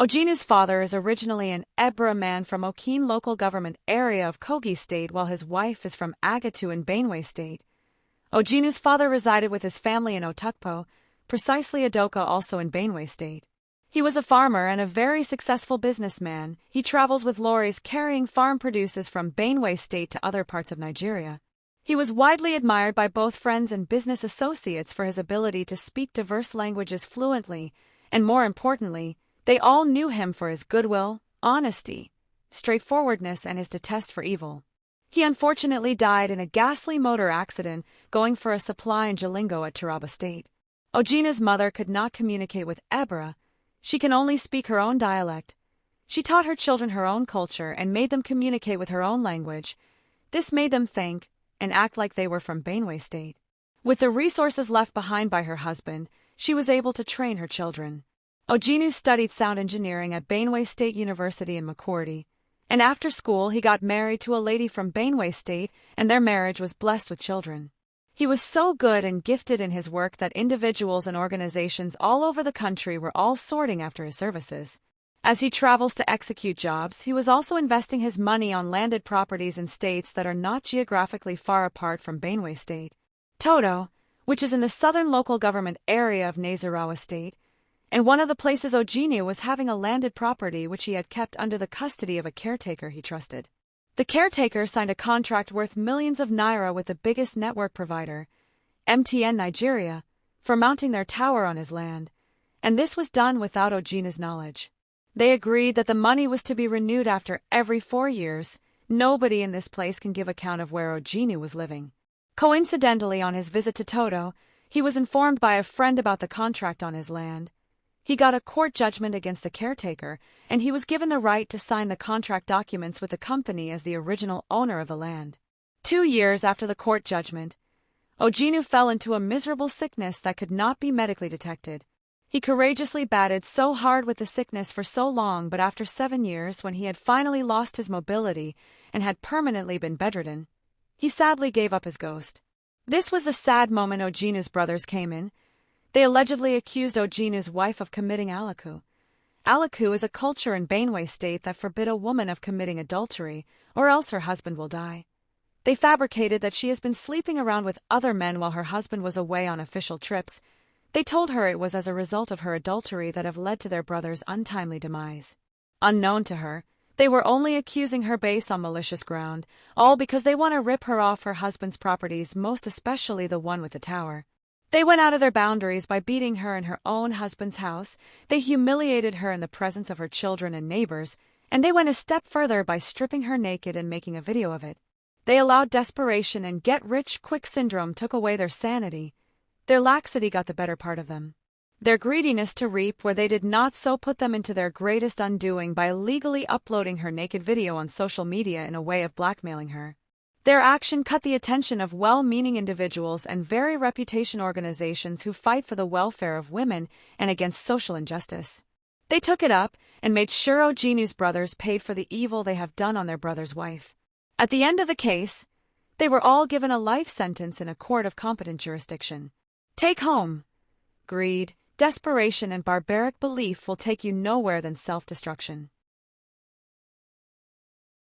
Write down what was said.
Ojinu's father is originally an Ebra man from Okene local government area of Kogi State, while his wife is from Agatu in Benue State. Ojinu's father resided with his family in Otukpo, precisely Adoka, also in Benue State. He was a farmer and a very successful businessman. He travels with lorries carrying farm produces from Benue State to other parts of Nigeria. He was widely admired by both friends and business associates for his ability to speak diverse languages fluently, and more importantly, they all knew him for his goodwill, honesty, straightforwardness, and his detest for evil. He unfortunately died in a ghastly motor accident going for a supply in Jalingo at Taraba State. Ojinu's mother could not communicate with Ebra. She can only speak her own dialect. She taught her children her own culture and made them communicate with her own language. This made them think and act like they were from Benue State. With the resources left behind by her husband, she was able to train her children. Ojinu studied sound engineering at Benue State University in Makurdi, and after school he got married to a lady from Benue State, and their marriage was blessed with children. He was so good and gifted in his work that individuals and organizations all over the country were all sorting after his services. As he travels to execute jobs, he was also investing his money on landed properties in states that are not geographically far apart from Benue State. Toto, which is in the southern local government area of Nasarawa State, and one of the places Ojinu was having a landed property which he had kept under the custody of a caretaker he trusted. The caretaker signed a contract worth millions of naira with the biggest network provider, MTN Nigeria, for mounting their tower on his land, and this was done without Ojinu's knowledge. They agreed that the money was to be renewed after every 4 years. Nobody in this place can give account of where Ojinu was living. Coincidentally, on his visit to Toto, he was informed by a friend about the contract on his land. He got a court judgment against the caretaker, and he was given the right to sign the contract documents with the company as the original owner of the land. 2 years after the court judgment, Ojinu fell into a miserable sickness that could not be medically detected. He courageously battled so hard with the sickness for so long, but after 7 years, when he had finally lost his mobility and had permanently been bedridden, he sadly gave up his ghost. This was the sad moment Ojinu's brothers came in. They allegedly accused Ojinu's wife of committing ALEKU. ALEKU is a culture in Benue State that forbid a woman of committing adultery, or else her husband will die. They fabricated that she has been sleeping around with other men while her husband was away on official trips. They told her it was as a result of her adultery that have led to their brother's untimely demise. Unknown to her, they were only accusing her based on malicious ground, all because they want to rip her off her husband's properties, most especially the one with the tower. They went out of their boundaries by beating her in her own husband's house. They humiliated her in the presence of her children and neighbors, and they went a step further by stripping her naked and making a video of it. They allowed desperation and get-rich-quick syndrome took away their sanity. Their laxity got the better part of them. Their greediness to reap where they did not so put them into their greatest undoing by illegally uploading her naked video on social media in a way of blackmailing her. Their action cut the attention of well-meaning individuals and very reputation organizations who fight for the welfare of women and against social injustice. They took it up and made sure Ojinu's brothers paid for the evil they have done on their brother's wife. At the end of the case, they were all given a life sentence in a court of competent jurisdiction. Take home. Greed, desperation, and barbaric belief will take you nowhere than self-destruction.